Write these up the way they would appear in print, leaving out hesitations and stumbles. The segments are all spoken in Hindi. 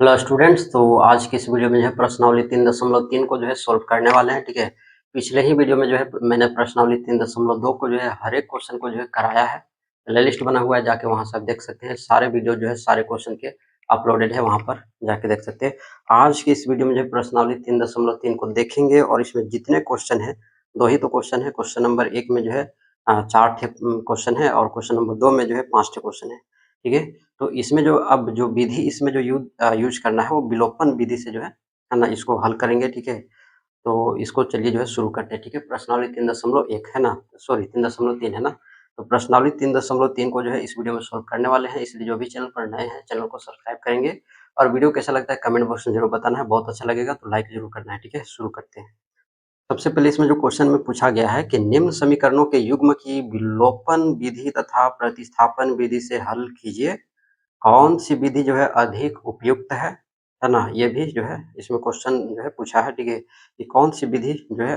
हेलो स्टूडेंट्स, तो आज की इस वीडियो में जो है प्रश्नावली 3.3 को जो है सॉल्व करने वाले हैं। ठीक है, पिछले ही वीडियो में जो है मैंने प्रश्नावली 3.2 को जो है हर एक क्वेश्चन को जो है कराया है। प्ले लिस्ट बना हुआ है, जाके वहां से आप देख सकते हैं। सारे वीडियो जो है सारे क्वेश्चन के अपलोडेड है, वहां पर जाके देख सकते हैं। आज की इस वीडियो में जो है प्रश्नावली 3.3 को देखेंगे और इसमें जितने क्वेश्चन है, दो ही तो क्वेश्चन है। क्वेश्चन नंबर 1 में जो है 4 क्वेश्चन है और क्वेश्चन नंबर 2 में जो है 5 क्वेश्चन है। ठीक है, तो इसमें जो अब जो विधि इसमें जो यूज करना है वो विलोपन विधि से जो है ना, इसको हल करेंगे। ठीक है, तो इसको चलिए जो है शुरू करते हैं। ठीक है, प्रश्नावली 3.1 है ना, सॉरी 3.3 है ना। तो प्रश्नावली 3.3 को जो है इस वीडियो में सॉल्व करने वाले हैं, इसलिए जो भी चैनल पर नए हैं चैनल को सब्सक्राइब करेंगे और वीडियो कैसा लगता है कमेंट बॉक्स में जरूर बताना है। बहुत अच्छा लगेगा तो लाइक जरूर करना है। ठीक है, शुरू करते हैं। सबसे पहले इसमें जो क्वेश्चन में पूछा गया है कि निम्न समीकरणों के युग्म की विलोपन विधि तथा प्रतिस्थापन विधि से हल कीजिए। कौन सी विधि जो है अधिक उपयुक्त है ना? ये भी जो है इसमें क्वेश्चन जो है पूछा है। ठीक है, कि कौन सी विधि जो है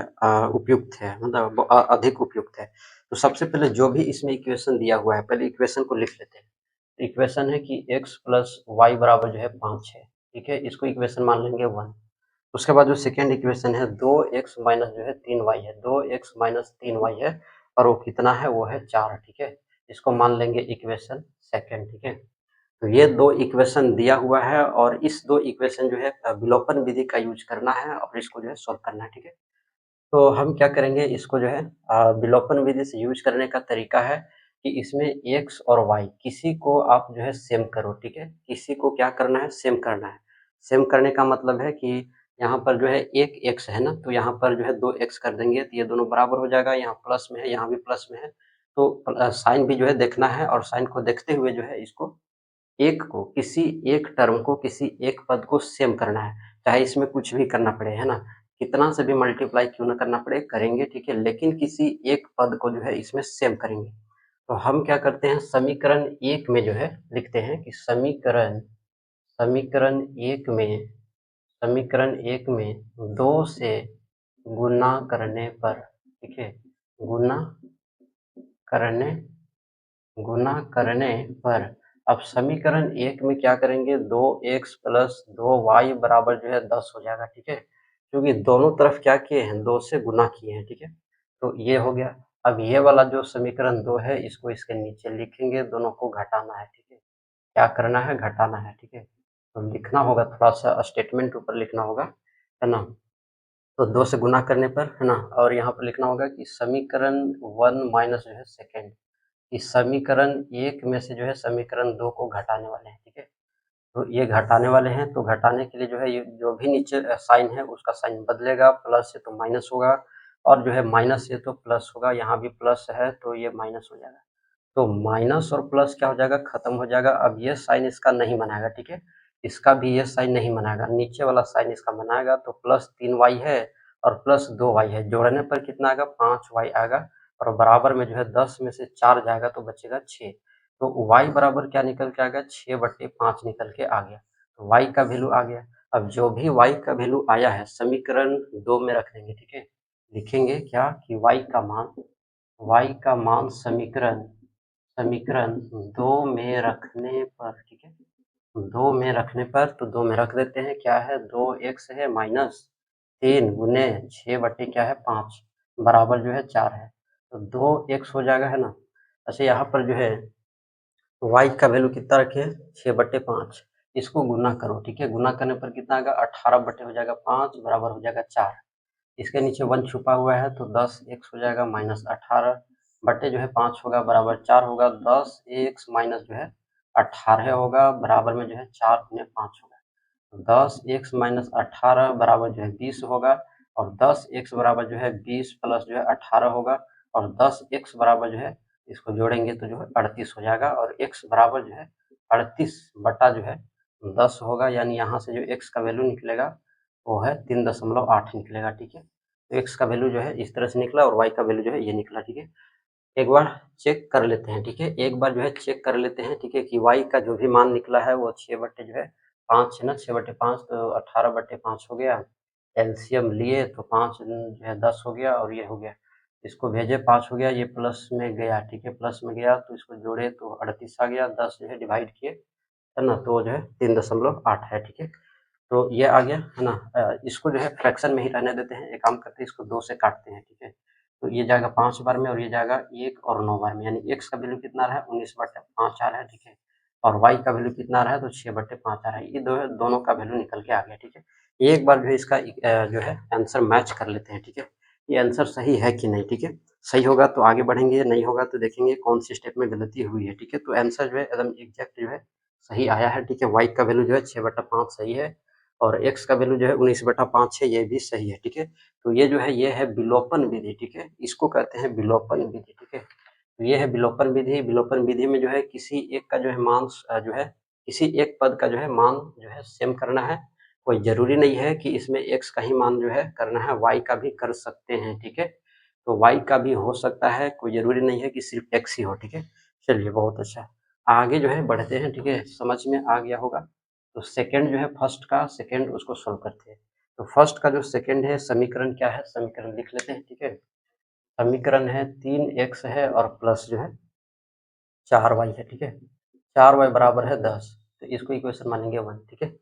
उपयुक्त है, मतलब अधिक उपयुक्त है। तो सबसे पहले जो भी इसमें इक्वेशन दिया हुआ है, पहले इक्वेशन को लिख लेते हैं। इक्वेशन है कि x प्लस वाई बराबर जो है 5 है। ठीक है, इसको इक्वेशन मान लेंगे 1। उसके बाद जो सेकेंड इक्वेशन है 2x माइनस जो है 3y है, 2x माइनस 3y है और वो कितना है, वो है 4। ठीक है, इसको मान लेंगे इक्वेशन सेकेंड। ठीक है, तो ये दो इक्वेशन दिया हुआ है और इस दो इक्वेशन जो है विलोपन विधि का यूज करना है और इसको जो है सॉल्व करना है। ठीक है, तो हम क्या करेंगे, इसको जो है विलोपन विधि से यूज करने का तरीका है कि इसमें x और y किसी को आप जो है सेम करो। ठीक है, किसी को क्या करना है, सेम करना है। सेम करने का मतलब है कि यहाँ पर जो है एक x है ना, तो यहाँ पर जो है 2x कर देंगे तो ये दोनों बराबर हो जाएगा। यहाँ प्लस में है, यहाँ भी प्लस में है, तो साइन भी जो है देखना है और साइन को देखते हुए जो है इसको किसी एक टर्म को, किसी एक पद को सेम करना है। चाहे इसमें कुछ भी करना पड़े, है ना, कितना से भी मल्टीप्लाई क्यों ना करना पड़े, करेंगे। ठीक है, लेकिन किसी एक पद को जो है इसमें सेम करेंगे। तो हम क्या करते हैं, समीकरण 1 में जो है लिखते हैं कि समीकरण समीकरण 1 में समीकरण 1 में 2 से गुना करने पर, ठीक है, गुना करने गुना करने पर अब समीकरण 1 में क्या करेंगे, 2x प्लस 2y बराबर जो है 10 हो जाएगा। ठीक है, क्योंकि दोनों तरफ क्या किए हैं, 2 से गुना किए हैं। ठीक है, तो ये हो गया। अब ये वाला जो समीकरण 2 है इसको इसके नीचे लिखेंगे, दोनों को घटाना है। ठीक है, क्या करना है, घटाना है। ठीक है, तो लिखना होगा, थोड़ा सा स्टेटमेंट ऊपर लिखना होगा, है ना। तो 2 से गुना करने पर, है ना, और यहाँ पर लिखना होगा कि समीकरण 1 माइनस जो है सेकेंड, इस समीकरण 1 में से जो है समीकरण 2 को घटाने वाले हैं। ठीक है, तो ये घटाने वाले हैं, तो घटाने के लिए जो है ये जो भी नीचे साइन है उसका साइन बदलेगा, प्लस है तो माइनस होगा और जो है माइनस है तो प्लस होगा। यहाँ भी प्लस है तो ये माइनस हो जाएगा। तो माइनस और प्लस क्या हो जाएगा, खत्म हो जाएगा। अब ये साइन इसका नहीं बनाएगा। ठीक है, इसका भी ये साइन नहीं बनाएगा, नीचे वाला साइन इसका बनाएगा। तो प्लस 3y है और प्लस 2y है, जोड़ने पर कितना आएगा, 5y आएगा और बराबर में जो है 10 में से 4 जाएगा तो बचेगा 6। तो y बराबर क्या निकल के आ गया, 6/5 निकल के आ गया। तो y का वैल्यू आ गया। अब जो भी y का वैल्यू आया है समीकरण 2 में रख देंगे। ठीक है, लिखेंगे क्या कि y का मान समीकरण समीकरण 2 में रखने पर, ठीक है, 2 में रखने पर, तो 2 में रख देते हैं। क्या है, 2x है माइनस 3 गुने 6 क्या है 5 बराबर जो है 4 है, तो 2x हो जाएगा, है ना। अच्छा, यहाँ पर जो है y का वैल्यू कितना रखे, 6/5, इसको गुना करो। ठीक है, गुना करने पर कितना आएगा, 18 हो जाएगा 5 बराबर हो जाएगा 4। इसके नीचे 1 छुपा हुआ है तो 10x हो जाएगा माइनस 18 बटे जो है 5 होगा बराबर 4 होगा। 10x माइनस जो है 18 होगा बराबर में जो है 4 गुने 5 होगा। तो 10x माइनस 18 बराबर जो है 20 होगा और 10x बराबर जो है 20 प्लस जो है 18 होगा और 10x बराबर जो है इसको जोड़ेंगे तो जो है 38 हो जाएगा और x बराबर जो है 38 बटा जो है 10 होगा। यानी यहाँ से जो x का वैल्यू निकलेगा वो है 3.8 निकलेगा। ठीक है, तो x का वैल्यू जो है इस तरह से निकला और y का वैल्यू जो है ये निकला। ठीक है, एक बार चेक कर लेते हैं। ठीक है, एक बार जो है चेक कर लेते हैं। ठीक है, कि y का जो भी मान निकला है वो 6/5 है ना, 6/5 तो 18/5 हो गया। एलसीएम लिए तो 5 जो है 10 हो गया और ये हो गया। इसको भेजे 5 हो गया, ये प्लस में गया। ठीक है, प्लस में गया तो इसको जोड़े तो 38 आ गया। 10 जो है डिवाइड किए है ना, तो जो है 3.8 है, ठीक है। तो ये आ गया, है ना। इसको जो है फ्रैक्शन में ही रहने देते हैं, एक काम करते हैं, इसको 2 से काटते हैं, ठीक है। तो ये जाएगा 5 बार में और ये जाएगा 1 और 9 बार में, यानी x का वैल्यू कितना रहा है 19/5 आ रहा है, ठीक है। और y का वैल्यू कितना रहा है तो 6/5 आ रहा है। ये दोनों का वैल्यू निकल के आ गया, ठीक है। एक बार जो है इसका जो है आंसर मैच कर लेते हैं, ठीक है। ये आंसर सही है कि नहीं, ठीक है। सही होगा तो आगे बढ़ेंगे, नहीं होगा तो देखेंगे कौन सी स्टेप में गलती हुई है, ठीक है। तो आंसर जो है एकदम एग्जैक्ट जो है सही आया है, ठीक है। y का वैल्यू जो है 6/5 सही है और x का वैल्यू जो है 19/5 है, ये भी सही है, ठीक है। तो ये जो है ये है विलोपन विधि, ठीक है। इसको कहते हैं विलोपन विधि, ठीक है। तो ये है विलोपन विधि। विलोपन विधि में जो है किसी एक का जो है मान जो है किसी एक पद का जो है मान जो है सेम करना है। कोई ज़रूरी नहीं है कि इसमें x का ही मान जो है करना है, y का भी कर सकते हैं, ठीक है। तो y का भी हो सकता है, कोई ज़रूरी नहीं है कि सिर्फ x ही हो, ठीक है। चलिए बहुत अच्छा। आगे जो है बढ़ते हैं, ठीक है। समझ में आ गया होगा। तो सेकंड जो है फर्स्ट का सेकंड उसको सॉल्व करते हैं। तो फर्स्ट का जो सेकंड है समीकरण क्या है, समीकरण लिख लेते हैं, ठीक है। समीकरण है 3x है और प्लस जो है 4y है, ठीक है। 4y बराबर है 10, तो इसको इक्वेशन मानेंगे 1, ठीक है।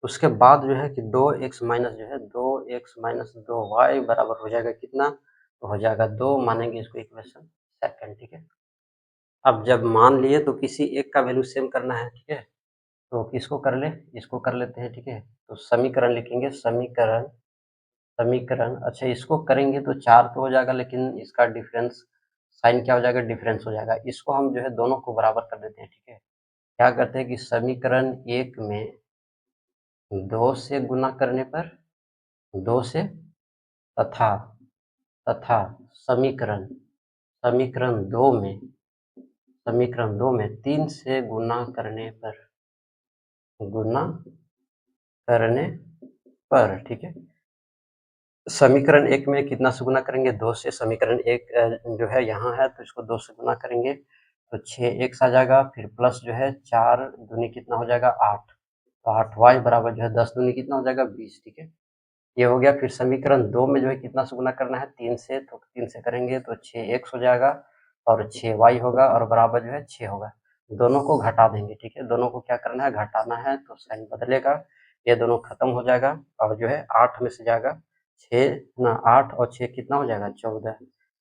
उसके बाद जो है कि 2x माइनस जो है 2x माइनस 2y बराबर हो जाएगा कितना, तो हो जाएगा 2, मानेंगे इसको इक्वेशन सेकंड, ठीक है। अब जब मान लिए तो किसी एक का वैल्यू सेम करना है, ठीक है। तो किसको कर ले, इसको कर लेते हैं, ठीक है। तो समीकरण लिखेंगे, समीकरण समीकरण अच्छा इसको करेंगे तो 4 तो हो जाएगा, लेकिन इसका डिफरेंस साइन क्या हो जाएगा, डिफरेंस हो जाएगा। इसको हम जो है दोनों को बराबर कर देते हैं, ठीक है। क्या करते हैं कि समीकरण 1 में 2 से गुना करने पर 2 से तथा तथा समीकरण समीकरण 2 में 3 से गुना करने पर, ठीक है। समीकरण 1 में कितना से गुना करेंगे, 2 से। समीकरण 1 जो है यहाँ है तो इसको 2 से गुना करेंगे तो 6x आ जाएगा, फिर प्लस जो है 4 दूनी कितना हो जाएगा 8, तो 8y बराबर जो है 10 दूनी कितना हो जाएगा 20, ठीक है। ये हो गया। फिर समीकरण 2 में जो है कितना से गुना करना है 3 से, तो 3 से करेंगे तो 6x हो जाएगा और 6y होगा और बराबर जो है 6 होगा। दोनों को घटा देंगे, ठीक है। दोनों को क्या करना है, घटाना है, तो साइन बदलेगा, ये दोनों खत्म हो जाएगा और जो है 8 में से जाएगा 6 ना, 8 और 6 कितना हो जाएगा 14,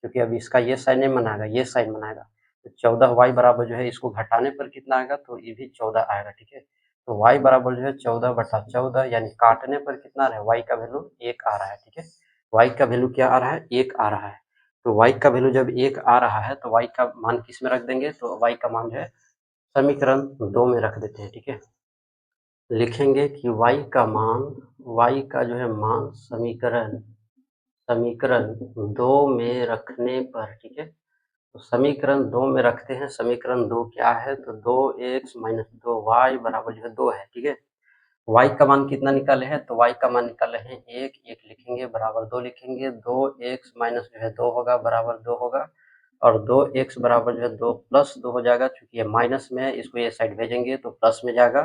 क्योंकि अब इसका ये साइन नहीं बनाएगा, ये साइन बनाएगा। तो 14y बराबर जो है इसको घटाने पर कितना आएगा, तो ये भी 14 आएगा, ठीक है। तो y बराबर जो है 14/14, यानी काटने पर कितना आ रहा है, y का वैल्यू 1 आ रहा है, ठीक है। y का वैल्यू क्या आ रहा है, 1 आ रहा है। तो y का वैल्यू जब 1 आ रहा है तो y का मान किस में रख देंगे, तो y का मान जो है समीकरण 2 में रख देते हैं, ठीक है। लिखेंगे कि y का जो है मान समीकरण समीकरण 2 में रखने पर, ठीक है। तो समीकरण 2 में रखते हैं। समीकरण 2 क्या है, तो 2x माइनस 2y बराबर जो है 2 है, ठीक है। y का मान कितना निकाले हैं, तो y का मान निकाले हैं 1, 1 लिखेंगे बराबर 2 लिखेंगे, 2x माइनस जो है 2 होगा बराबर 2 होगा और 2x बराबर जो है 2 प्लस 2 हो जाएगा, चूंकि ये माइनस में है इसको ये साइड भेजेंगे तो प्लस में जाएगा,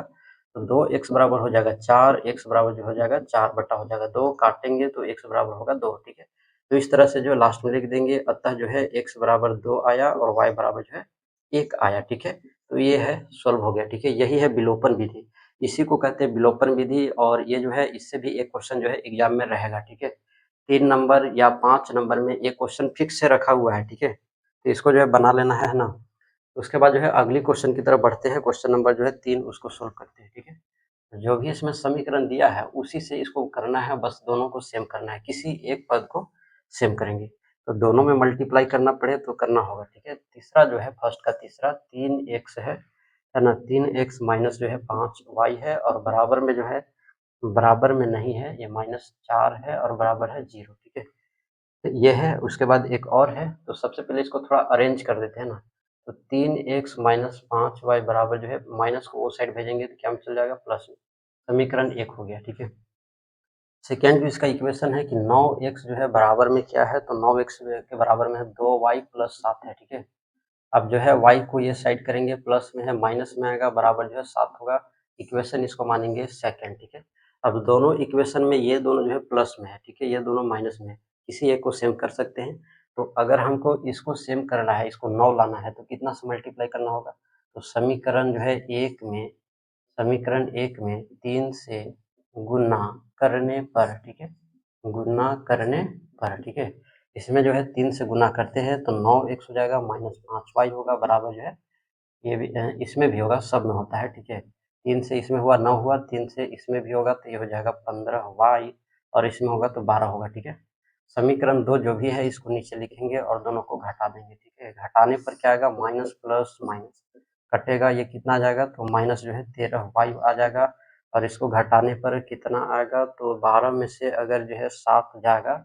तो 2x बराबर हो जाएगा 4, x बराबर जो हो जाएगा 4 बटा हो जाएगा 2, काटेंगे तो x बराबर होगा 2, ठीक है। तो इस तरह से जो लास्ट में लिख देंगे, अतः जो है x बराबर 2 आया और y बराबर जो है 1 आया, ठीक है। तो ये है सॉल्व हो गया, ठीक है। यही है विलोपन विधि, इसी को कहते हैं विलोपन विधि। और ये जो है इससे भी एक क्वेश्चन जो है एग्जाम में रहेगा, ठीक है। 3 नंबर या 5 नंबर में एक क्वेश्चन फिक्स से रखा हुआ है, ठीक है। तो इसको जो है बना लेना है ना। उसके बाद जो है अगली क्वेश्चन की तरफ बढ़ते हैं। क्वेश्चन नंबर जो है 3 उसको सोल्व करते हैं, ठीक है। जो भी इसमें समीकरण दिया है उसी से इसको करना है, बस दोनों को सेम करना है, किसी एक पद को सेम करेंगे। तो दोनों में मल्टीप्लाई करना पड़े तो करना होगा, ठीक है। तीसरा जो है फर्स्ट का तीसरा 3x है ना, 3x माइनस जो है 5y है और बराबर में जो है बराबर में नहीं है, ये -4 है और बराबर है 0, ठीक है। तो ये है। उसके बाद एक और है, तो सबसे पहले इसको थोड़ा अरेंज कर देते हैं ना। तो 3x माइनस 5y बराबर जो है माइनस को वो साइड भेजेंगे तो क्या में चल जाएगा प्लस में, समीकरण 1 हो गया, ठीक है। सेकेंड जो इसका इक्वेशन है कि 9x जो है बराबर में क्या है, तो 9x के बराबर में है 2y प्लस 7 है, ठीक है। अब जो है y को ये साइड करेंगे, प्लस में है माइनस में आएगा, बराबर जो है 7 होगा। इक्वेशन इसको मानेंगे सेकंड, ठीक है। अब दोनों इक्वेशन में ये दोनों जो है प्लस में है, ठीक है, ये दोनों माइनस में है, किसी एक को सेम कर सकते हैं। तो अगर हमको इसको सेम करना है, इसको 9 लाना है तो कितना से मल्टीप्लाई करना होगा, तो समीकरण जो है 1 में समीकरण 1 में 3 से गुना करने पर, ठीक है, गुना करने पर, ठीक है, इसमें जो है 3 से गुना करते हैं तो 9x हो जाएगा माइनस 5y होगा बराबर जो है ये भी इसमें भी होगा, सब में होता है, ठीक है। 3 से इसमें हुआ 9 हुआ, 3 से इसमें भी होगा तो ये हो जाएगा 15y और इसमें होगा तो 12 होगा, ठीक है। समीकरण 2 जो भी है इसको नीचे लिखेंगे और दोनों को घटा देंगे, ठीक है। घटाने पर क्या आएगा, माइनस प्लस माइनस कटेगा, ये कितना आ जाएगा तो माइनस जो है 13y आ जाएगा और इसको घटाने पर कितना आएगा तो 12 में से अगर जो है 7 जाएगा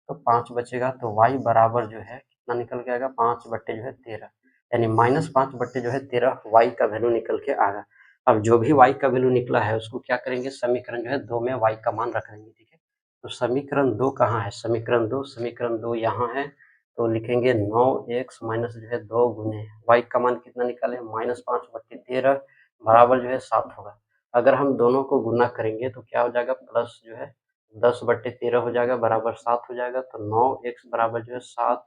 तो 5 बचेगा तो y बराबर जो है कितना निकल के आएगा 5 बट्टे जो है 13, यानी -5 बट्टे जो है 13 y का वैल्यू निकल के आएगा। अब जो भी y का वैल्यू निकला है उसको क्या करेंगे, समीकरण जो है 2 में y का मान रख देंगे, ठीक है। तो समीकरण 2 कहाँ है, समीकरण 2 यहाँ है, तो लिखेंगे 9x माइनस जो है 2 गुने y का मान कितना निकाले -5 बट्टे 13 बराबर जो है 7 होगा। अगर हम दोनों को गुना करेंगे तो क्या हो जाएगा, प्लस जो है 10 बट्टे 13 हो जाएगा बराबर 7 हो जाएगा, तो 9x बराबर जो है 7,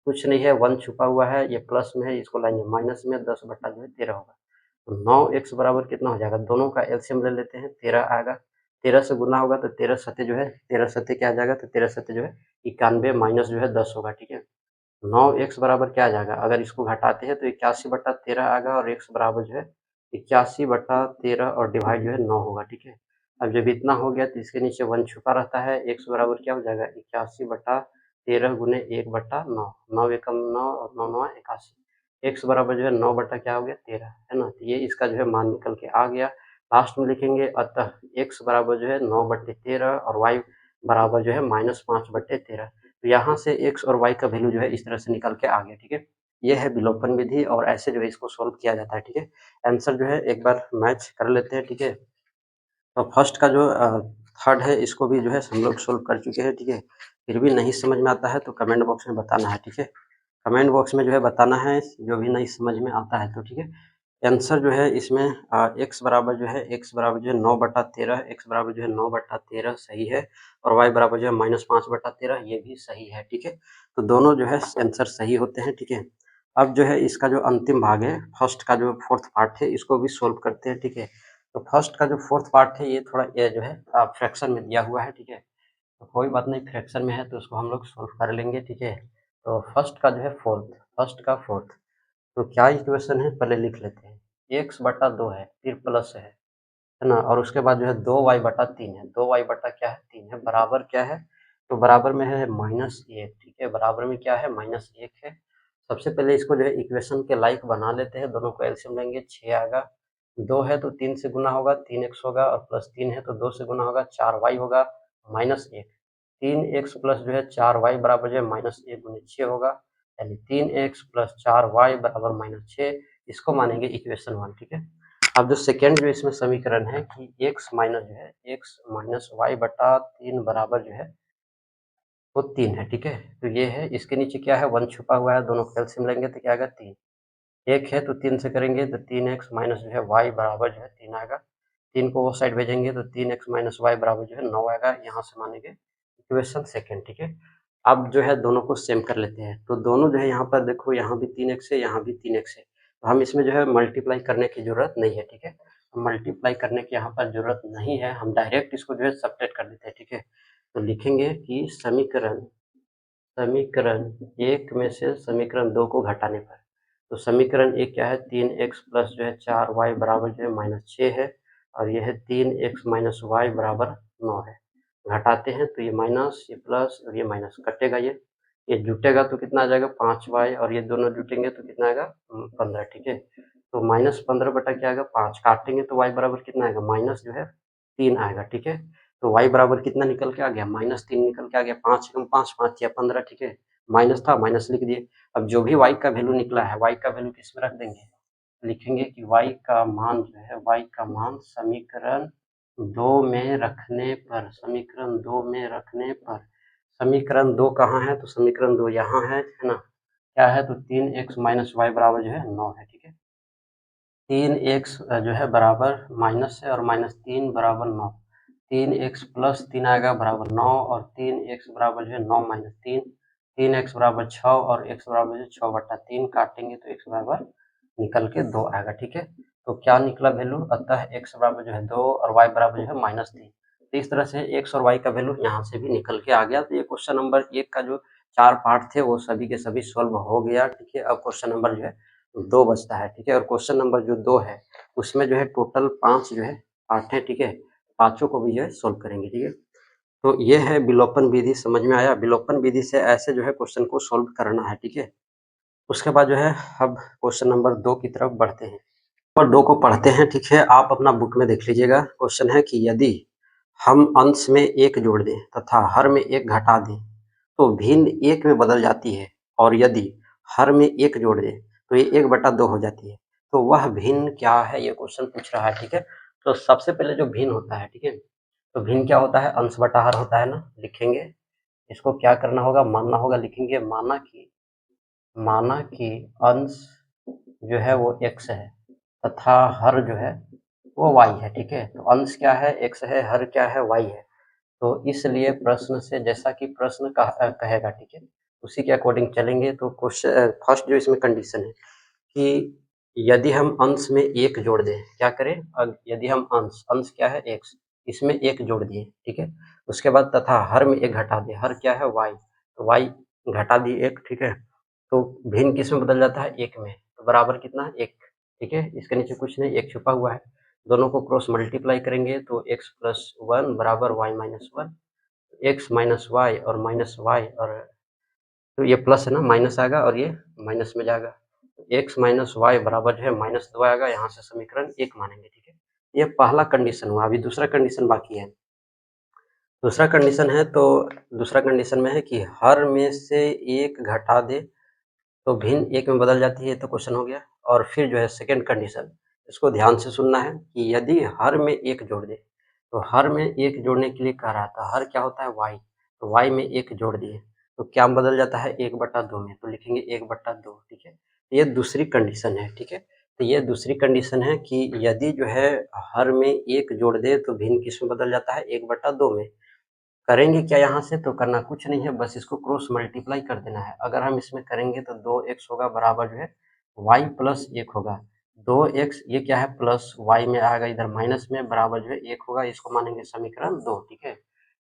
कुछ नहीं है 1 छुपा हुआ है, ये प्लस में है इसको लाएंगे माइनस में, 10 बट्टा जो है 13 होगा। तो 9x बराबर कितना हो जाएगा, दोनों का एलसीएम ले लेते हैं, 13 आएगा, 13 से गुना होगा तो 13 सत्ते जो है 13 सत्ते क्या आ जाएगा, तो 13 सत्ते जो है 91 माइनस जो है 10 होगा, ठीक है। 9x बराबर क्या आ जाएगा, अगर इसको घटाते हैं तो 81 बट्टा 13 आएगा और x बराबर जो है 81 बट्टा 13 और डिवाइड जो है 9 होगा, ठीक है। अब जब इतना हो गया तो इसके नीचे 1 छुपा रहता है, x बराबर क्या हो जाएगा 81 बट्टा 13 गुने 1 बट्टा 9, 9 एकम 9 और 9 9 81, x बराबर जो है 9 बट्टा क्या हो गया 13, है ना। तो ये इसका जो है मान निकल के आ गया। लास्ट में लिखेंगे अतः x बराबर जो है 9 बट्टे 13 और y बराबर जो है -5 बट्टे 13। तो यहाँ से x और y का वैल्यू जो है इस तरह से निकल के आ गया, ठीक है। ये है विलोपन विधि और ऐसे जो है इसको सोल्व किया जाता है, ठीक है। आंसर जो है एक बार मैच कर लेते हैं, ठीक है। तो फर्स्ट का जो थर्ड है इसको भी जो है हम लोग सोल्व कर चुके हैं, ठीक है। फिर भी नहीं समझ में आता है तो कमेंट बॉक्स में बताना है, ठीक है। कमेंट बॉक्स में जो है बताना है जो भी नहीं समझ में आता है तो, ठीक है। आंसर जो है इसमें x बराबर जो है 9 बटा 13, x बराबर जो है 9 बटा 13 सही है और y बराबर जो है -5 बटा 13 ये भी सही है, ठीक है। तो दोनों जो है आंसर सही होते हैं, ठीक है। अब जो है इसका जो अंतिम भाग है, फर्स्ट का जो फोर्थ पार्ट है इसको भी सोल्व करते हैं, ठीक है। तो फर्स्ट का जो फोर्थ पार्ट है ये थोड़ा ये जो है फ्रैक्शन में दिया हुआ है, ठीक है। तो कोई बात नहीं, फ्रैक्शन में है तो उसको हम लोग सोल्व कर लेंगे, ठीक है। तो फर्स्ट का जो है फर्स्ट का फोर्थ, तो क्या इक्वेशन है पहले लिख लेते हैं। x बटा 2 है, फिर प्लस है ना, और उसके बाद जो है 2y बटा 3 है, 2y बटा क्या है 3 है, बराबर क्या है, तो बराबर में है -1, ठीक है। बराबर में क्या है -1 है। सबसे पहले इसको जो है इक्वेशन के लाइक बना लेते हैं, दोनों को एलसीएम लेंगे 6 आएगा, 2 है तो 3 से गुना होगा 3x होगा और प्लस 3 है तो 2 से गुना होगा 4y होगा -1, 3x प्लस जो है 4y बराबर जो है -1 गुने 6 होगा, यानी 3x प्लस 4y बराबर -6, इसको मानेंगे इक्वेशन 1, ठीक है। अब जो सेकेंड जो इसमें समीकरण है कि x माइनस जो है x माइनस वाई बटा 3 बराबर जो है वो 3 है, ठीक है। तो ये है, इसके नीचे क्या है 1 छुपा हुआ है, दोनों को एलसीएम लेंगे तो क्या आएगा 3, 1 है तो 3 से करेंगे तो 3x माइनस जो है y बराबर जो है 3 आएगा, 3 को वो साइड भेजेंगे तो 3x माइनस वाई बराबर जो है 9 आएगा, यहाँ से मानेंगे इक्वेशन सेकेंड, ठीक है। अब जो है दोनों को सेम कर लेते हैं, तो दोनों जो है यहाँ पर देखो यहाँ भी 3x है, यहाँ भी 3x है, तो हम इसमें जो है मल्टीप्लाई करने की जरूरत नहीं है, ठीक है। मल्टीप्लाई करने की यहाँ पर जरूरत नहीं है, हम डायरेक्ट इसको जो है सब्ट्रैक्ट कर देते हैं, ठीक है। तो लिखेंगे कि समीकरण समीकरण 1 में से समीकरण 2 को घटाने पर, तो समीकरण 1 क्या है 3x प्लस जो है 4y बराबर जो है -6 है और यह है 3x माइनस वाई बराबर 9 है। घटाते हैं तो ये माइनस, ये प्लस और ये माइनस कटेगा, ये जुटेगा तो कितना आ जाएगा 5y और ये दोनों जुटेंगे तो कितना आएगा 15, ठीक है। तो -15 बटा क्या आएगा 5, काटेंगे तो y बराबर कितना आएगा माइनस जो है 3 आएगा, ठीक है। तो y बराबर कितना निकल के आ गया -3 निकल के आ गया, 5 एकम 5, 5 या 15, ठीक है। माइनस था माइनस लिख दिए। अब जो भी y का वैल्यू निकला है, y का वैल्यू किस में रख देंगे, लिखेंगे कि y का मान जो है y का मान समीकरण 2 में रखने पर, समीकरण 2 में रखने पर, समीकरण 2 कहाँ है, तो समीकरण 2 यहाँ है ना, क्या है तो 3x माइनस वाई बराबर जो है 9 है, ठीक है। 3x जो है बराबर माइनस है और -3 बराबर 9, 3x प्लस 3 आएगा बराबर 9 और 3x बराबर जो है 9 माइनस 3, 3x बराबर 6 और x बराबर जो 6 बटा 3, काटेंगे तो x बराबर निकल के 2 आएगा, ठीक है। तो क्या निकला वैल्यू, अतः x बराबर जो है 2 और y बराबर जो है -3। तो इस तरह से x और y का वैल्यू यहाँ से भी निकल के आ गया। तो ये क्वेश्चन नंबर 1 का जो 4 पार्ट थे वो सभी के सभी सॉल्व हो गया, ठीक है। अब क्वेश्चन नंबर जो है 2 बचता है, ठीक है। और क्वेश्चन नंबर जो 2 है उसमें जो है टोटल 5 जो है पार्ट है, ठीक है। पांचों को भी जो है सोल्व करेंगे, ठीक है। तो ये है विलोपन विधि, समझ में आया। विलोपन विधि से ऐसे जो है क्वेश्चन को सोल्व करना है, ठीक है। उसके बाद जो है अब क्वेश्चन नंबर 2 की तरफ बढ़ते हैं और 2 को पढ़ते हैं, ठीक है। आप अपना बुक में देख लीजिएगा। क्वेश्चन है कि यदि हम अंश में 1 जोड़ दें तथा हर में 1 घटा दें तो भिन्न 1 में बदल जाती है, और यदि हर में 1 जोड़ दें तो ये 1/2 हो जाती है। तो वह भिन्न क्या है, ये क्वेश्चन पूछ रहा है, ठीक है। तो सबसे पहले जो भिन्न होता है, ठीक है, तो भिन्न क्या होता है, अंश बटा हर होता है ना। लिखेंगे इसको, क्या करना होगा, मानना होगा। लिखेंगे माना कि अंश जो है वो x है तथा हर जो है वो y है, ठीक है। तो अंश क्या है, x है, हर क्या है, y है। तो इसलिए प्रश्न से जैसा कि प्रश्न कहेगा, ठीक है, उसी के अकॉर्डिंग चलेंगे। तो क्वेश्चन फर्स्ट जो इसमें कंडीशन है कि यदि हम अंश में 1 जोड़ दें, क्या करें, यदि हम अंश क्या है x, इसमें 1 जोड़ दिए, ठीक है। उसके बाद तथा हर में 1 घटा दें, हर क्या है y, तो y घटा दिए 1, ठीक है। तो भिन्न किस में बदल जाता है, 1 में। तो बराबर कितना, 1, ठीक है। इसके नीचे कुछ नहीं, 1 छुपा हुआ है। दोनों को क्रॉस मल्टीप्लाई करेंगे तो x + 1 बराबर y - 1, x - y और -y, और तो ये प्लस है ना, माइनस आएगा और ये माइनस में जाएगा। x - y बराबर जो है -2 आएगा। यहाँ से समीकरण 1 मानेंगे, ठीक है। ये पहला कंडीशन हुआ। अभी दूसरा कंडीशन बाकी है। दूसरा कंडीशन है, तो दूसरा कंडीशन में है कि हर में से 1 घटा दे तो भिन्न 1 में बदल जाती है, तो क्वेश्चन हो गया। और फिर जो है सेकंड कंडीशन, इसको ध्यान से सुनना है कि यदि हर में 1 जोड़ दे, तो हर में 1 जोड़ने के लिए कह रहा था, हर क्या होता है, y, तो y में 1 जोड़ दिए तो क्या बदल जाता है, 1/2 में। तो लिखेंगे 1/2, ठीक है। ये दूसरी कंडीशन है, ठीक है। तो ये दूसरी कंडीशन है कि यदि जो है हर में 1 जोड़ दे तो भिन्न किस में बदल जाता है, 1/2 में। करेंगे क्या यहाँ से, तो करना कुछ नहीं है, बस इसको क्रॉस मल्टीप्लाई कर देना है। अगर हम इसमें करेंगे तो 2x होगा बराबर जो है y + 1 होगा। 2x ये क्या है, प्लस y में आएगा इधर माइनस में, बराबर जो है 1 होगा। इसको मानेंगे समीकरण 2, ठीक है।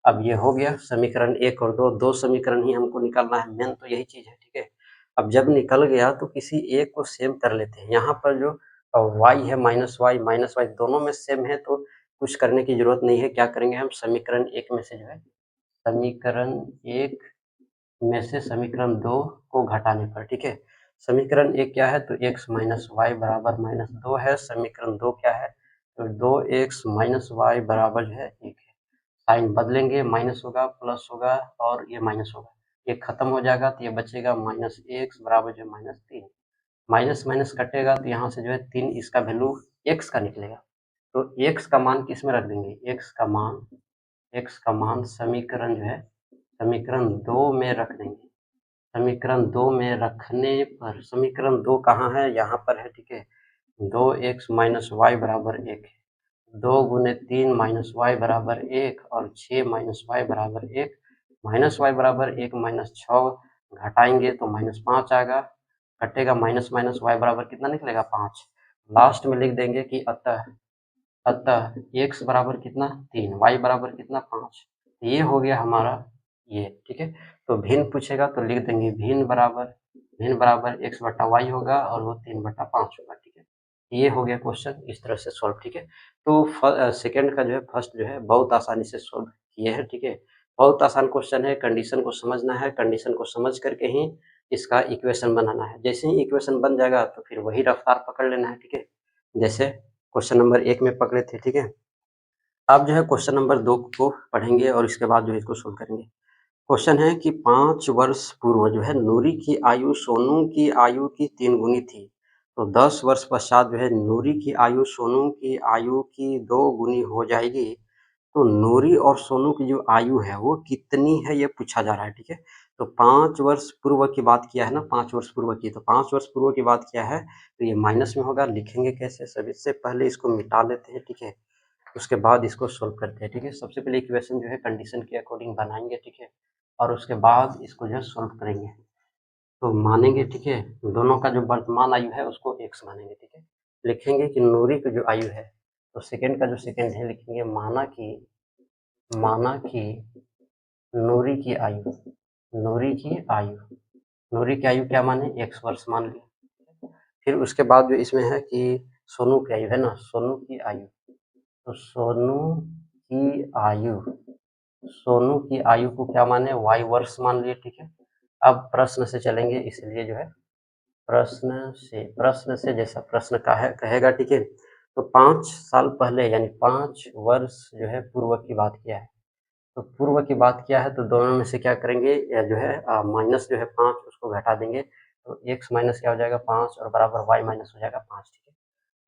अब ये हो गया समीकरण 1 और 2, 2 समीकरण ही हमको निकालना है, मेन तो यही चीज है, ठीक है। अब जब निकल गया तो किसी एक को सेम कर लेते हैं। यहाँ पर जो y है, -y दोनों में सेम है, तो कुछ करने की जरूरत नहीं है। क्या करेंगे हम, समीकरण 1 में से जो है, समीकरण 1 में से समीकरण 2 को घटाने पर, ठीक है। समीकरण 1 क्या है, तो x - y बराबर -2 है। समीकरण 2 क्या है, तो 2x - y बराबर जो है 1 है। साइन बदलेंगे, माइनस होगा, प्लस होगा और ये माइनस होगा, ये खत्म हो जाएगा तो ये बचेगा -x बराबर जो है -3। माइनस माइनस कटेगा तो यहाँ से जो है 3, इसका वैल्यू x का निकलेगा। तो x का मान किस में रख देंगे, x का मान समीकरण जो है समीकरण 2 में रख देंगे। समीकरण 2 में रखने पर, समीकरण 2 कहाँ है, यहाँ पर है, ठीक है। 2x - y बराबर 1 है। 2 × 3 - y बराबर 1 और 6 - y बराबर 1। -y बराबर 1 -6 घटाएंगे तो -5 आएगा। कटेगा माइनस माइनस, y बराबर कितना निकलेगा, 5। लास्ट में लिख देंगे कि अतः x बराबर कितना, 3, y बराबर कितना, 5। ये हो गया हमारा ये, ठीक है। तो भिन्न पूछेगा तो लिख देंगे भिन्न बराबर x/y होगा और वो 3/5 होगा, ठीक है। ये हो गया क्वेश्चन, इस तरह से सॉल्व, ठीक है। तो सेकंड का जो है फर्स्ट जो है बहुत आसानी से सॉल्व किए हैं, ठीक है। बहुत आसान क्वेश्चन है, कंडीशन को समझना है, कंडीशन को समझ करके ही इसका इक्वेशन बनाना है। जैसे ही इक्वेशन बन जाएगा तो फिर वही रफ्तार पकड़ लेना है, ठीक है। जैसे क्वेश्चन नंबर 1 में पकड़े थे, ठीक है। अब जो है क्वेश्चन नंबर 2 को पढ़ेंगे और इसके बाद जो है इसको सोल्व करेंगे। क्वेश्चन है कि 5 वर्ष पूर्व जो है नूरी की आयु सोनू की आयु की 3 गुनी थी। तो 10 वर्ष पश्चात जो है नूरी की आयु सोनू की आयु की 2 गुनी हो जाएगी। तो नूरी और सोनू की जो आयु है वो कितनी है, ये पूछा जा रहा है, ठीक है। तो 5 वर्ष पूर्व की बात किया है ना, 5 वर्ष पूर्व की, तो 5 वर्ष पूर्व की बात किया है तो ये माइनस में होगा। लिखेंगे कैसे, सभी से पहले इसको मिटा लेते हैं, ठीक है। उसके बाद इसको सोल्व करते हैं, ठीक है। सबसे पहले इक्वेशन जो है कंडीशन के अकॉर्डिंग बनाएंगे, ठीक है। और उसके बाद इसको जो है सोल्व करेंगे। तो मानेंगे, ठीक है, दोनों का जो वर्तमान आयु है उसको x मानेंगे, ठीक है। लिखेंगे कि नूरी की जो आयु है, तो सेकंड का जो सेकंड है लिखेंगे माना कि नूरी की आयु, नूरी की आयु, नूरी की आयु क्या माने 1 वर्ष मान लिया। फिर उसके बाद जो इसमें है कि सोनू की आयु है ना, सोनू की आयु, तो सोनू की आयु, सोनू की आयु को क्या माने y वर्ष मान लिए, ठीक है। अब प्रश्न से चलेंगे, इसलिए जो है प्रश्न से जैसा प्रश्न का है कहेगा, ठीक है। तो 5 साल पहले यानी 5 वर्ष जो है पूर्व की बात किया है, तो पूर्व की बात किया है, तो दोनों में से क्या करेंगे या जो है माइनस जो है 5 उसको घटा देंगे, तो x माइनस क्या हो जाएगा 5 और बराबर y माइनस हो जाएगा 5, ठीक है।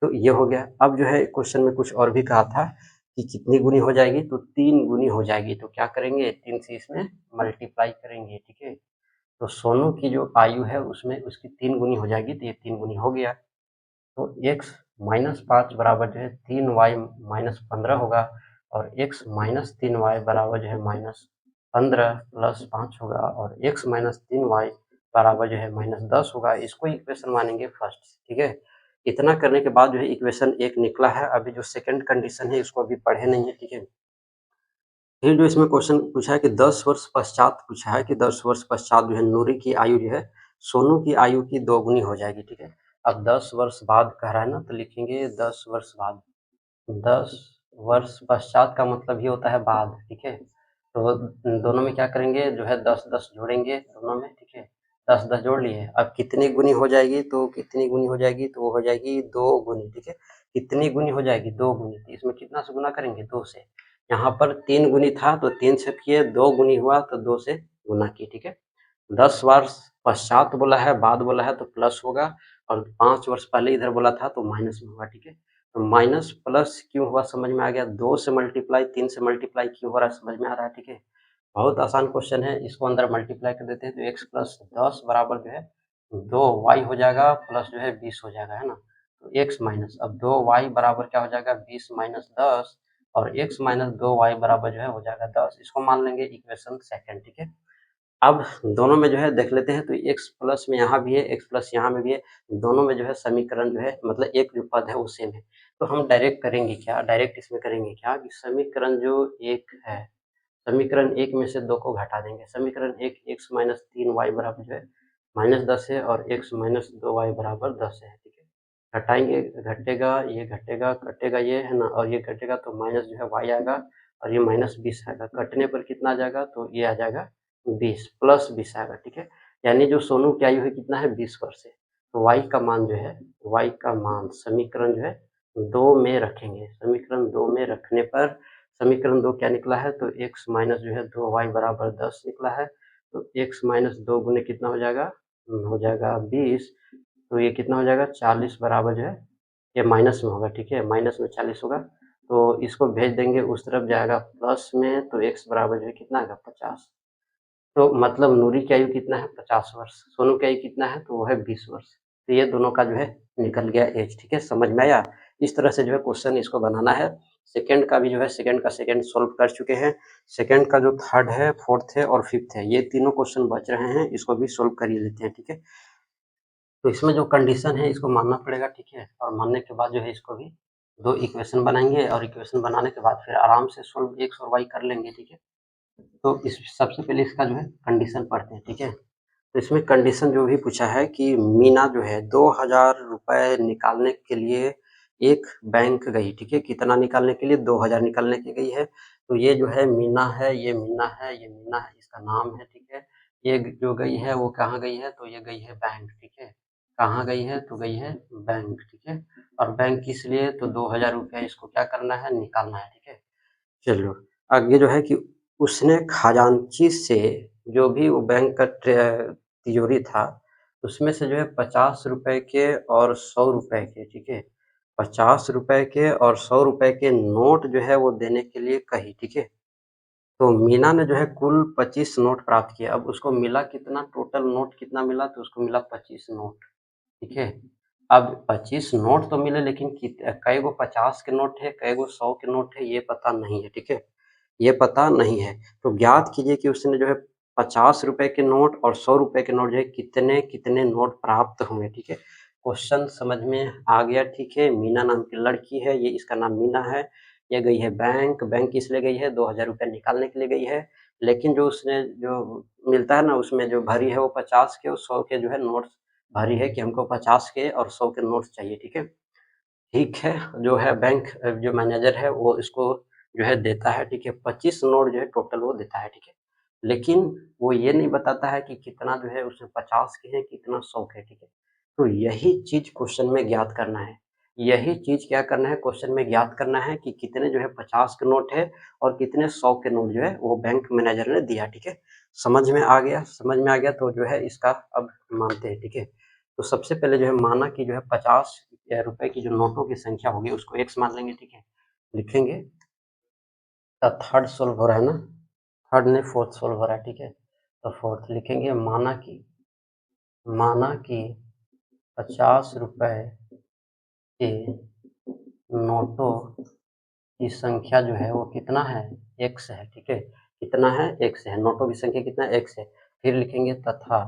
तो ये हो गया। अब जो है क्वेश्चन में कुछ और भी कहा था कि कितनी गुनी हो जाएगी, तो 3 गुनी हो जाएगी, तो क्या करेंगे 3 से इसमें मल्टीप्लाई करेंगे, ठीक है। तो सोनू की जो आयु है उसमें उसकी 3 गुनी हो जाएगी, तो ये 3 गुनी हो गया, तो x माइनस 5 बराबर जो है 3y माइनस 15 होगा, और x माइनस 3y बराबर जो है माइनस 15 प्लस 5 होगा, और x माइनस 3y बराबर जो है माइनस 10 होगा। इसको इक्वेशन मानेंगे फर्स्ट, ठीक है। इतना करने के बाद जो है इक्वेशन 1 निकला है। अभी जो सेकंड कंडीशन है इसको अभी पढ़े नहीं है, ठीक है। फिर जो इसमें क्वेश्चन पूछा है कि 10 वर्ष पश्चात पूछा है कि 10 वर्ष पश्चात जो है नूरी की आयु जो है सोनू की आयु की 2 गुनी हो जाएगी, ठीक है। अब 10 वर्ष बाद कह रहा है ना, तो लिखेंगे 10 वर्ष बाद। 10 वर्ष पश्चात का मतलब ये होता है बाद, ठीक है। तो दोनों में क्या करेंगे जो है 10-10 जोड़ेंगे दोनों में, ठीक है। 10-10 जोड़ लिए। अब कितनी गुनी हो जाएगी, तो कितनी गुनी हो जाएगी, तो वो हो जाएगी 2 गुनी, ठीक है। कितनी गुनी हो जाएगी 2 गुनी, तो इसमें कितना से गुना करेंगे 2 से। यहाँ पर 3 गुनी था तो 3 से किए, 2 गुनी हुआ तो 2 से गुना किए, ठीक है। 10 वर्ष पश्चात बोला है, बाद बोला है तो प्लस होगा, और 5 वर्ष पहले इधर बोला था तो माइनस में होगा, ठीक है। तो माइनस प्लस क्यों हुआ समझ में आ गया, 2 से मल्टीप्लाई 3 से मल्टीप्लाई क्यों हो रहा है समझ में आ रहा है, ठीक है। बहुत आसान क्वेश्चन है, इसको अंदर मल्टीप्लाई कर देते हैं, तो x प्लस 10 बराबर जो है 2y हो जाएगा, प्लस जो है 20 हो जाएगा, है ना। तो x माइनस, अब 2y बराबर क्या हो जाएगा 20 माइनस 10, और x माइनस 2y बराबर जो है हो जाएगा 10। इसको मान लेंगे इक्वेशन सेकंड, ठीक है। अब दोनों में जो है देख लेते हैं, तो x प्लस में यहाँ भी है, x प्लस यहाँ में भी है, दोनों में जो है समीकरण जो है मतलब एक जो पद है वो सेम है। तो हम डायरेक्ट करेंगे क्या, डायरेक्ट इसमें करेंगे क्या कि समीकरण जो एक है, समीकरण 1 में से 2 को घटा देंगे। समीकरण 1 x माइनस 3y बराबर जो है माइनस 10 है, और x माइनस 2y बराबर 10 है, ठीक है। घटाएंगे, घटेगा, कटेगा ये, है ना, और ये घटेगा तो माइनस जो है y आएगा, और ये माइनस 20 आएगा। कटने पर कितना आ जाएगा, तो ये आ जाएगा 20 प्लस 20 आएगा, ठीक है। यानी जो सोनू की आयु है कितना है 20 वर्ष है। तो y का मान जो है, y का मान समीकरण जो है 2 में रखेंगे। समीकरण 2 में रखने पर समीकरण 2 क्या निकला है, तो x माइनस जो है 2y बराबर 10 निकला है। तो x माइनस 2 गुने कितना हो जाएगा, हो जाएगा 20, तो ये कितना हो जाएगा 40 बराबर जो है, ये माइनस में होगा, ठीक है, माइनस में 40 होगा। तो इसको भेज देंगे उस तरफ जाएगा प्लस में, तो x बराबर जो है कितना आएगा 50। तो मतलब नूरी की आयु कितना है 50 वर्ष, सोनू की आयु कितना है, तो वो है 20 वर्ष। तो ये दोनों का जो है निकल गया एज, ठीक है, समझ में आया। इस तरह से जो है क्वेश्चन इसको बनाना है। सेकंड का भी जो है सेकंड का सेकंड सोल्व कर चुके हैं। सेकंड का जो थर्ड है, फोर्थ है और फिफ्थ है, ये तीनों क्वेश्चन बच रहे हैं, इसको भी सोल्व कर ही लेते हैं, ठीक है। तो इसमें जो कंडीशन है इसको मानना पड़ेगा, ठीक है, और मानने के बाद जो है इसको भी 2 इक्वेशन बनाएंगे, और इक्वेशन बनाने के बाद फिर आराम से सोल्व एक्स और वाई कर लेंगे, ठीक है। तो इस सबसे पहले इसका जो है कंडीशन पढ़ते हैं, ठीक है। तो इसमें कंडीशन जो भी पूछा है कि मीना जो है 2000 रुपए निकालने के लिए एक बैंक गई, ठीक है। कितना निकालने के लिए, 2000 निकालने के गई है। तो ये जो है मीना है, ये मीना है, ये मीना है, इसका नाम है, ठीक है। ये जो गई है वो कहाँ गई है, तो ये गई है बैंक, ठीक है। कहाँ गई है, तो गई है बैंक, ठीक है। और बैंक किस लिए, तो 2000 रुपया इसको क्या करना है, निकालना है, ठीक है। चलो आगे जो है कि उसने खजांची से जो भी वो बैंक का तिजोरी था, उसमें से जो है 50 रुपए के और 100 रुपए के, ठीक है, 50 रुपए के और 100 रुपए के नोट जो है वो देने के लिए कही, ठीक है। तो मीना ने जो है कुल 25 नोट प्राप्त किए। अब उसको मिला कितना, टोटल नोट कितना मिला, तो उसको मिला 25 नोट, ठीक है। अब 25 नोट तो मिले, लेकिन कई गो 50 के नोट है, कई गो 100 के नोट है, ये पता नहीं है, ठीक है, ये पता नहीं है। तो ज्ञात कीजिए कि उसने जो है 50 रुपए के नोट और 100 रुपए के नोट जो है कितने कितने नोट प्राप्त हुए, ठीक है। क्वेश्चन समझ में आ गया, ठीक है। मीना नाम की लड़की है, ये इसका नाम मीना है। ये गई है बैंक इसलिए गई है 2000 रुपया निकालने के लिए गई है, लेकिन जो उसने जो मिलता है ना उसमें जो भरी है वो 50 के और 100 के जो है नोट्स भरी है कि हमको 50 के और 100 के नोट्स चाहिए, ठीक है। ठीक है, जो है बैंक जो मैनेजर है वो इसको जो है देता है, ठीक है। 25 नोट जो है टोटल वो देता है, ठीक है। लेकिन वो ये नहीं बताता है कि कितना जो है उसमें 50 के हैं, कितना 100 के, ठीक है। तो यही चीज़ क्वेश्चन में ज्ञात करना है। यही चीज़ क्या करना है, क्वेश्चन में ज्ञात करना है कि कितने जो है 50 के नोट है और कितने 100 के नोट जो है वो बैंक मैनेजर ने दिया, ठीक है। समझ में आ गया? समझ में आ गया तो जो है इसका अब मानते हैं, ठीक है। तो सबसे पहले जो है माना कि जो है 50 रुपए की जो नोटों की संख्या होगी उसको x मान लेंगे, ठीक है। लिखेंगे थर्ड सोल्व हो रहा है ना, थर्ड नहीं फोर्थ सोल्व हो रहा है, ठीक है। तो फोर्थ लिखेंगे माना कि 50 रुपए के नोटों की संख्या जो है वो कितना है, x है, ठीक है। कितना है, x है। नोटों की संख्या कितना है, x है। फिर लिखेंगे तथा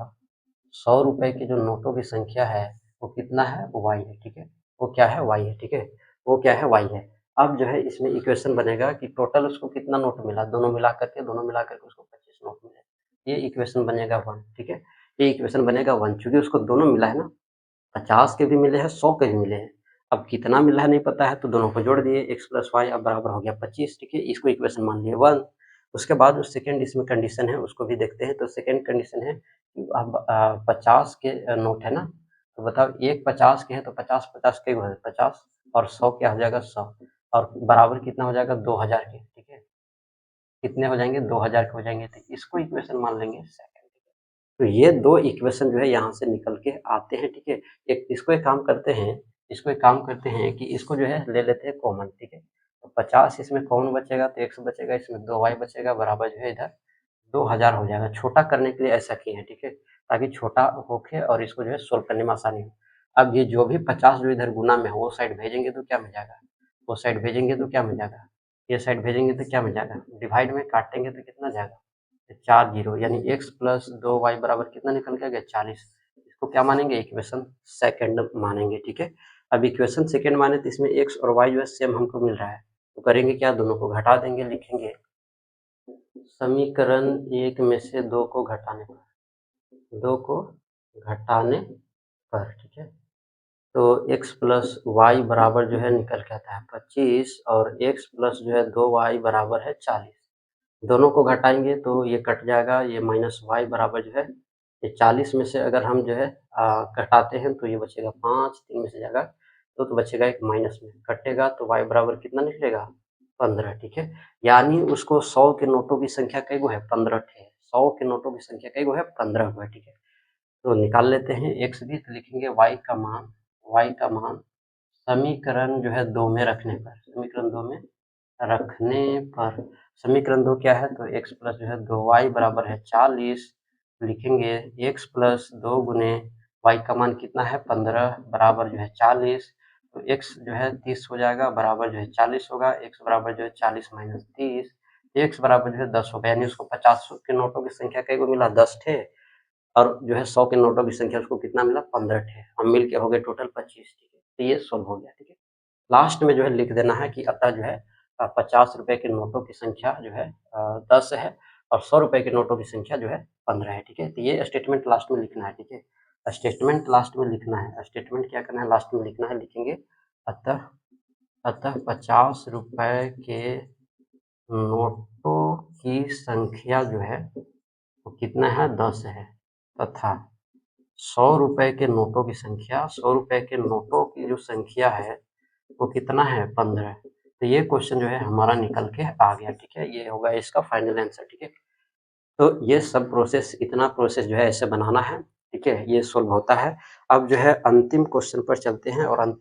100 रुपए की जो नोटों की संख्या है वो कितना है, y है, ठीक है। वो क्या है, y है, ठीक है। वो क्या है, y है। अब जो है इसमें इक्वेशन बनेगा कि टोटल उसको कितना नोट मिला, दोनों मिला करके उसको 25 नोट मिले। ये इक्वेशन बनेगा 1, ठीक है। ये इक्वेशन बनेगा 1 चूंकि उसको दोनों मिला है ना, 50 के भी मिले हैं, 100 के भी मिले हैं। अब कितना मिला है नहीं पता है तो दोनों को जोड़ दिए, x प्लस वाई अब बराबर हो गया 25, ठीक है। इसको इक्वेशन मान लिए 1। उसके बाद जो सेकंड इसमें कंडीशन है उसको भी देखते हैं। तो सेकंड कंडीशन है कि अब 50 के नोट है ना, तो बताओ एक 50 के है तो 50 के हो 50 और 100 क्या हो जाएगा 100 और बराबर कितना हो जाएगा 2000 के, ठीक है। कितने हो जाएंगे 2000 के हो जाएंगे, तो इसको इक्वेशन मान लेंगे सेकंड। तो ये दो इक्वेशन जो है यहाँ से निकल के आते हैं, ठीक है। एक काम करते हैं कि इसको जो है ले लेते हैं कॉमन, ठीक है। तो 50 इसमें कॉमन बचेगा तो x बचेगा, इसमें 2y बचेगा, बराबर जो है इधर 2000 हो जाएगा। छोटा करने के लिए ऐसा किए हैं, ठीक है, ताकि छोटा होके और इसको जो है सोल्व करने में आसानी हो। अब ये जो भी 50 जो इधर गुना में है वो साइड भेजेंगे तो क्या मिल जाएगा, वो साइड भेजेंगे तो क्या मिल जाएगा, ये साइड भेजेंगे तो क्या मिल जाएगा, डिवाइड में काटेंगे तो कितना जाएगा 4 जीरो, यानी x प्लस 2y बराबर कितना निकल के आ गया 40। इसको क्या मानेंगे, इक्वेशन सेकंड मानेंगे, ठीक है। अब इक्वेशन सेकंड माने तो इसमें x और y जो है सेम हमको मिल रहा है, तो करेंगे क्या, दोनों को घटा देंगे। लिखेंगे समीकरण 1 में से 2 को घटाने पर, ठीक है। तो x प्लस वाई बराबर जो है निकल के आता है 25 और x प्लस जो है 2y बराबर है 40। दोनों को घटाएंगे तो ये कट जाएगा, ये माइनस वाई बराबर जो है ये 40 में से अगर हम जो है घटाते हैं तो ये बचेगा 5, 3 में से जाएगा तो बचेगा एक माइनस में, कटेगा तो y बराबर कितना निकलेगा 15, ठीक है। यानी उसको 100 के नोटों की संख्या कई गो है, 15 है। 100 के नोटों की संख्या कई गो है, 15 गो है, ठीक है। तो निकाल लेते हैं x भी, तो लिखेंगे y का मान समीकरण जो है 2 में रखने पर, समीकरण 2 क्या है, तो x प्लस जो है 2y बराबर है 40। लिखेंगे x प्लस 2 गुने y का मान कितना है 15 बराबर जो है 40। तो x जो है 30 हो जाएगा, बराबर जो है 40 होगा, x बराबर जो है 40 माइनस 30, x बराबर जो है 10 होगा। यानी उसको 50 के नोटों की संख्या कई को मिला 10 थे और जो है 100 के नोटों की संख्या उसको कितना मिला 15 थे, हम मिल के हो गए टोटल 25, ठीक है। तो ये सोल्व हो गया, ठीक है। लास्ट में जो है लिख देना है कि अतः जो है 50 रुपए के नोटों की संख्या जो है 10 है और 100 रुपए के नोटों की संख्या जो है 15 है, ठीक है। तो ये स्टेटमेंट लास्ट में लिखना है, ठीक है। स्टेटमेंट लास्ट में लिखना है, स्टेटमेंट क्या करना है, लास्ट में लिखना है। लिखेंगे अतः 50 रुपए के नोटों की संख्या जो है वो कितना है 10 है, तथा 100 रुपए के नोटों की संख्या, 100 रुपए के नोटों की जो संख्या है वो कितना है 15। तो ये क्वेश्चन जो है हमारा निकल के आ गया, ठीक है। ये होगा इसका फाइनल आंसर, ठीक है। तो ये सब प्रोसेस, इतना प्रोसेस जो है ऐसे बनाना है, ठीक है। ये सोल्व होता है। अब जो है अंतिम क्वेश्चन पर चलते हैं और अंतिम